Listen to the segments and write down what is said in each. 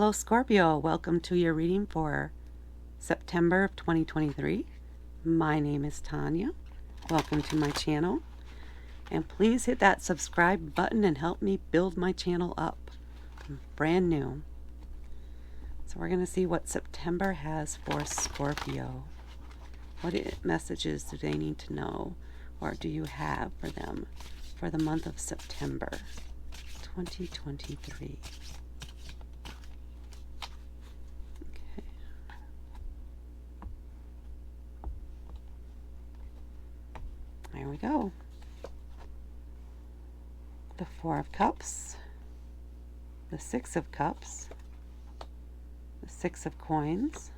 Hello Scorpio, welcome to your reading for September of 2023. My name is Tanya. Welcome to my channel. And please hit that subscribe button and help me build my channel up. I'm brand new. So we're going to see what September has for Scorpio. What messages do they need to know, or do you have for them for the month of September 2023? There we go. The Four of Cups, the Six of Cups, the Six of Coins,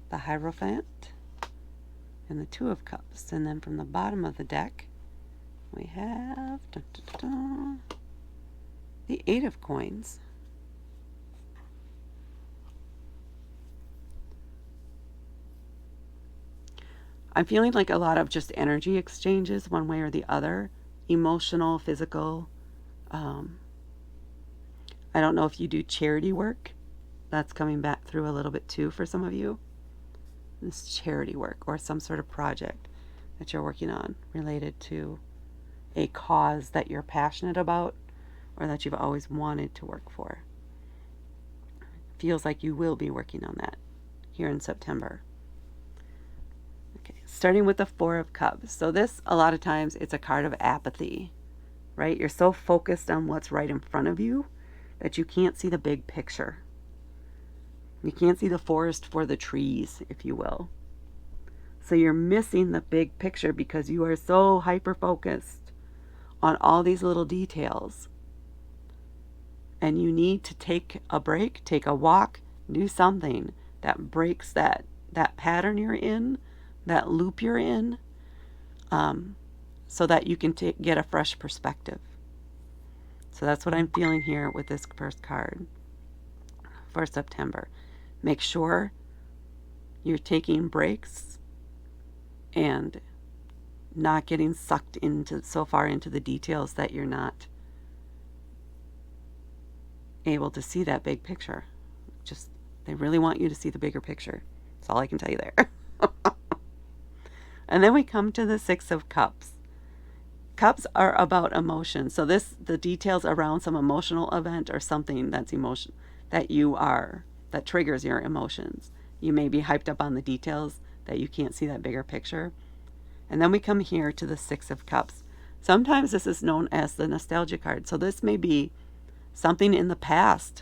the Hierophant, and the Two of Cups. And then from the bottom of the deck, we have the Eight of Coins. I'm feeling like a lot of just energy exchanges one way or the other, emotional, physical. I don't know if you do charity work. That's coming back through a little bit too for some of you. This charity work or some sort of project that you're working on related to a cause that you're passionate about or that you've always wanted to work for. Feels like you will be working on that here in September. Starting with the Four of Cups. So this, a lot of times, it's a card of apathy, right? You're so focused on what's right in front of you that you can't see the big picture. You can't see the forest for the trees, if you will. So you're missing the big picture because you are so hyper-focused on all these little details. And you need to take a break, take a walk, do something that breaks that pattern you're in, that loop you're in, so that you can get a fresh perspective. So that's what I'm feeling here with this first card for September. Make sure you're taking breaks and not getting sucked into so far into the details that you're not able to see that big picture. Just, they really want you to see the bigger picture. That's all I can tell you there. And then we come to the Six of Cups. Cups are about emotion. So the details around some emotional event or something that's emotion that triggers your emotions. You may be hyped up on the details that you can't see that bigger picture. And then we come here to the Six of Cups. Sometimes this is known as the nostalgia card. So this may be something in the past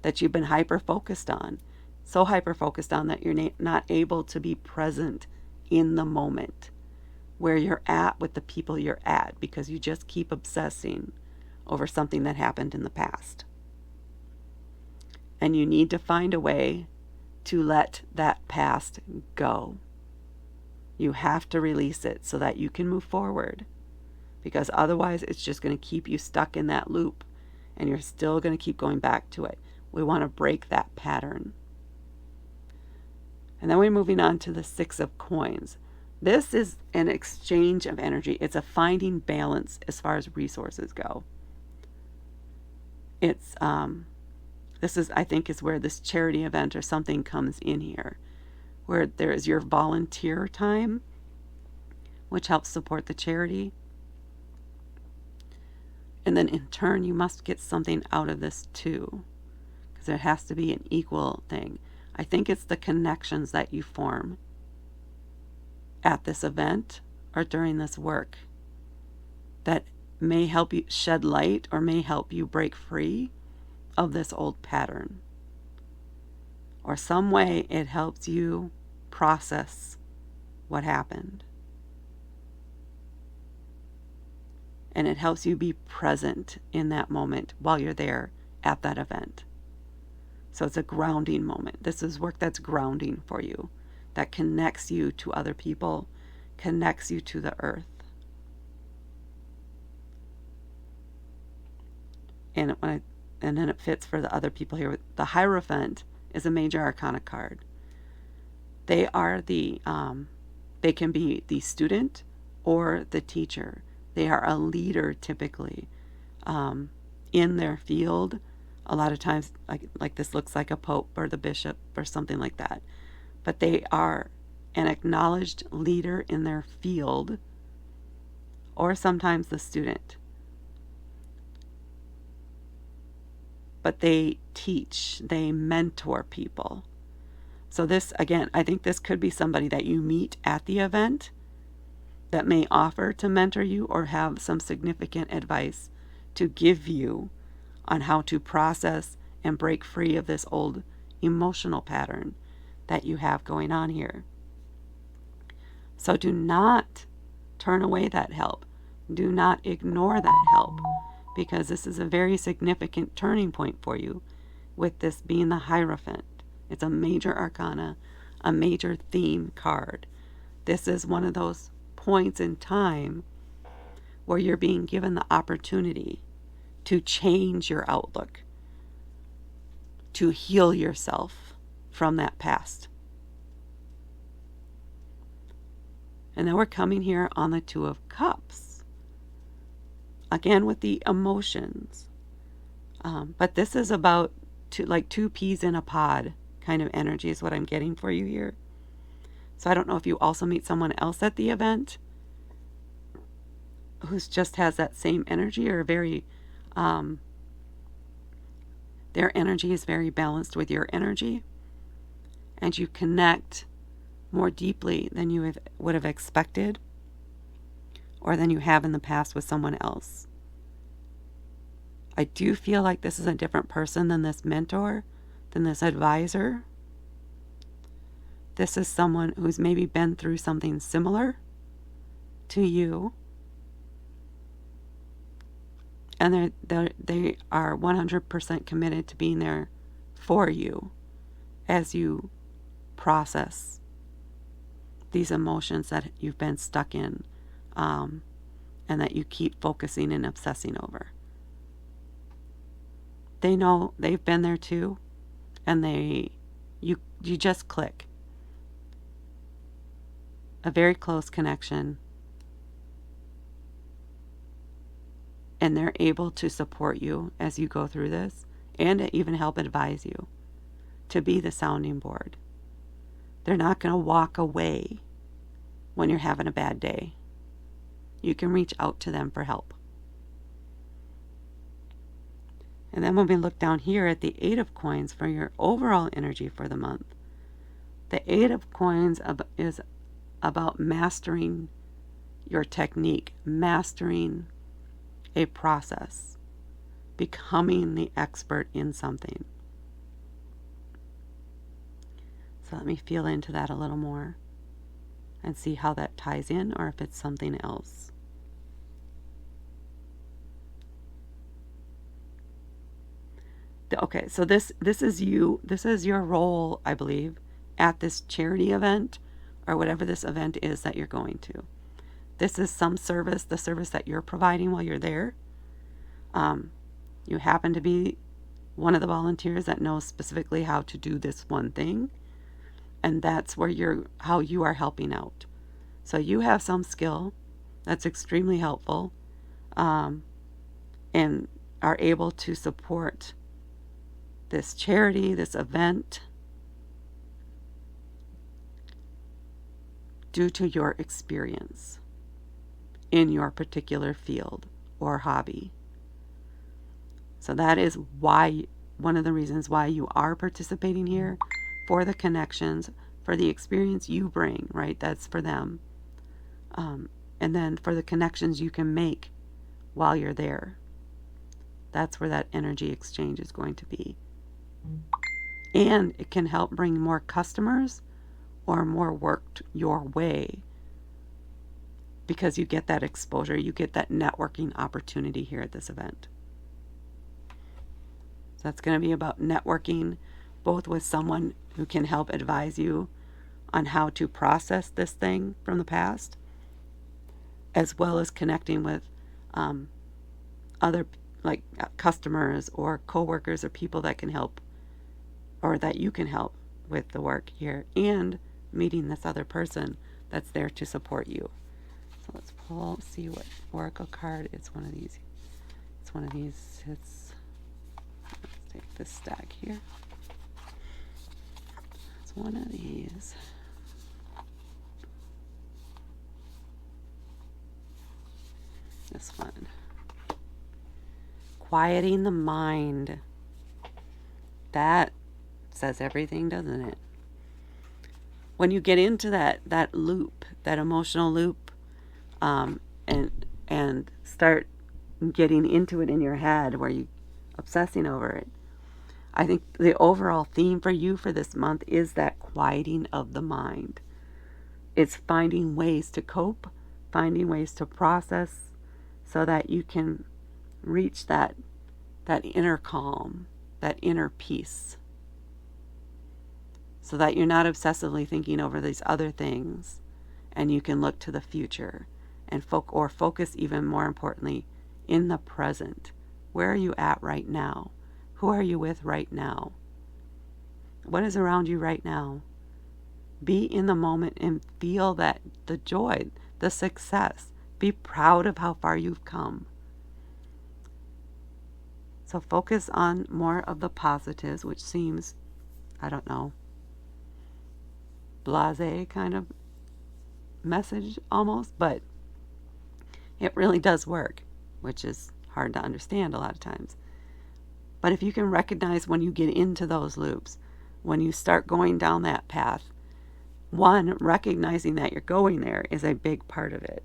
that you've been hyper-focused on. So hyper-focused on that you're not able to be present in the moment where you're at with the people you're at because you just keep obsessing over something that happened in the past. And you need to find a way to let that past go. You have to release it so that you can move forward, because otherwise it's just going to keep you stuck in that loop and you're still going to keep going back to it. We want to break that pattern. And then we're moving on to the Six of Coins. This is an exchange of energy. It's a finding balance as far as resources go. It's this is, I think, is where this charity event or something comes in here, where there is your volunteer time, which helps support the charity. And then in turn, you must get something out of this too, because there has to be an equal thing. I think it's the connections that you form at this event or during this work that may help you shed light or may help you break free of this old pattern. Or some way it helps you process what happened. And it helps you be present in that moment while you're there at that event. So it's a grounding moment. This is work that's grounding for you, that connects you to other people, connects you to the earth. And then it fits for the other people here. The Hierophant is a major arcana card. They are they can be the student or the teacher. They are a leader typically in their field A lot of times, like this looks like a pope or the bishop or something like that. But they are an acknowledged leader in their field, or sometimes the student. But they teach, they mentor people. So this, again, I think this could be somebody that you meet at the event that may offer to mentor you or have some significant advice to give you on how to process and break free of this old emotional pattern that you have going on here. So do not turn away that help. Do not ignore that help, because this is a very significant turning point for you, with this being the Hierophant. It's a major arcana, a major theme card. This is one of those points in time where you're being given the opportunity to change your outlook, to heal yourself from that past. And then we're coming here on the Two of Cups. Again, with the emotions. But this is about like two peas in a pod kind of energy is what I'm getting for you here. So I don't know if you also meet someone else at the event who just has that same energy, or very, their energy is very balanced with your energy, and you connect more deeply than you would have expected, or than you have in the past with someone else. I do feel like this is a different person than this mentor, than this advisor. This is someone who's maybe been through something similar to you, and they are 100% committed to being there for you as you process these emotions that you've been stuck in, and that you keep focusing and obsessing over. They know, they've been there too, and you just click. A very close connection, and they're able to support you as you go through this, and to even help advise you, to be the sounding board. They're not going to walk away when you're having a bad day. You can reach out to them for help. And then when we look down here at the Eight of Coins for your overall energy for the month, the Eight of Coins is about mastering your technique, mastering a process, becoming the expert in something. So let me feel into that a little more and see how that ties in, or if it's something else. Okay, so this is you. This is your role, I believe, at this charity event, or whatever this event is that you're going to. This is some service, the service that you're providing while you're there. You happen to be one of the volunteers that knows specifically how to do this one thing, and that's where how you are helping out. So you have some skill that's extremely helpful, and are able to support this charity, this event, due to your experience in your particular field or hobby. So that is why, one of the reasons why you are participating here, for the connections, for the experience you bring, right? That's for them. And then for the connections you can make while you're there. That's where that energy exchange is going to be. And it can help bring more customers or more work your way, because you get that exposure, you get that networking opportunity here at this event. So that's going to be about networking, both with someone who can help advise you on how to process this thing from the past, as well as connecting with other customers or coworkers or people that can help, or that you can help with the work here, and meeting this other person that's there to support you. So let's see what oracle card. It's one of these. It's one of these. Let's see. this stack here. It's one of these. This one. Quieting the mind. That says everything, doesn't it? When you get into that loop, that emotional loop, and start getting into it in your head where you obsessing over it, I think the overall theme for you for this month is that quieting of the mind. It's finding ways to cope, finding ways to process so that you can reach that inner calm, that inner peace. So that you're not obsessively thinking over these other things, and you can look to the future and focus even more importantly in the present. Where are you at right now? Who are you with right now? What is around you right now? Be in the moment and feel that the joy, the success. Be proud of how far you've come. So focus on more of the positives, which seems, I don't know, blasé kind of message almost, but it really does work, which is hard to understand a lot of times. But if you can recognize when you get into those loops, when you start going down that path, one, recognizing that you're going there is a big part of it,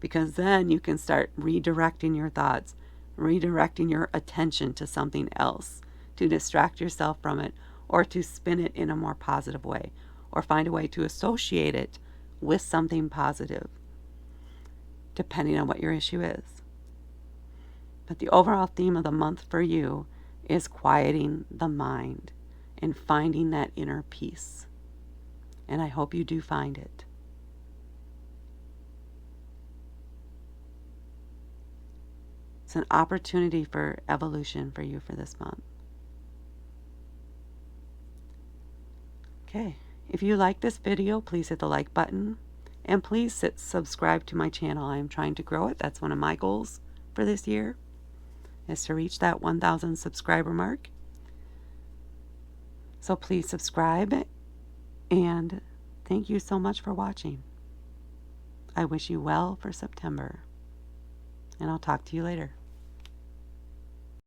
because then you can start redirecting your thoughts, redirecting your attention to something else, to distract yourself from it, or to spin it in a more positive way, or find a way to associate it with something positive, depending on what your issue is. But the overall theme of the month for you is quieting the mind and finding that inner peace. And I hope you do find it. It's an opportunity for evolution for you for this month. Okay. If you like this video, please hit the like button, and please subscribe to my channel. I am trying to grow it. That's one of my goals for this year, is to reach that 1,000 subscriber mark. So please subscribe, and thank you so much for watching. I wish you well for September, and I'll talk to you later.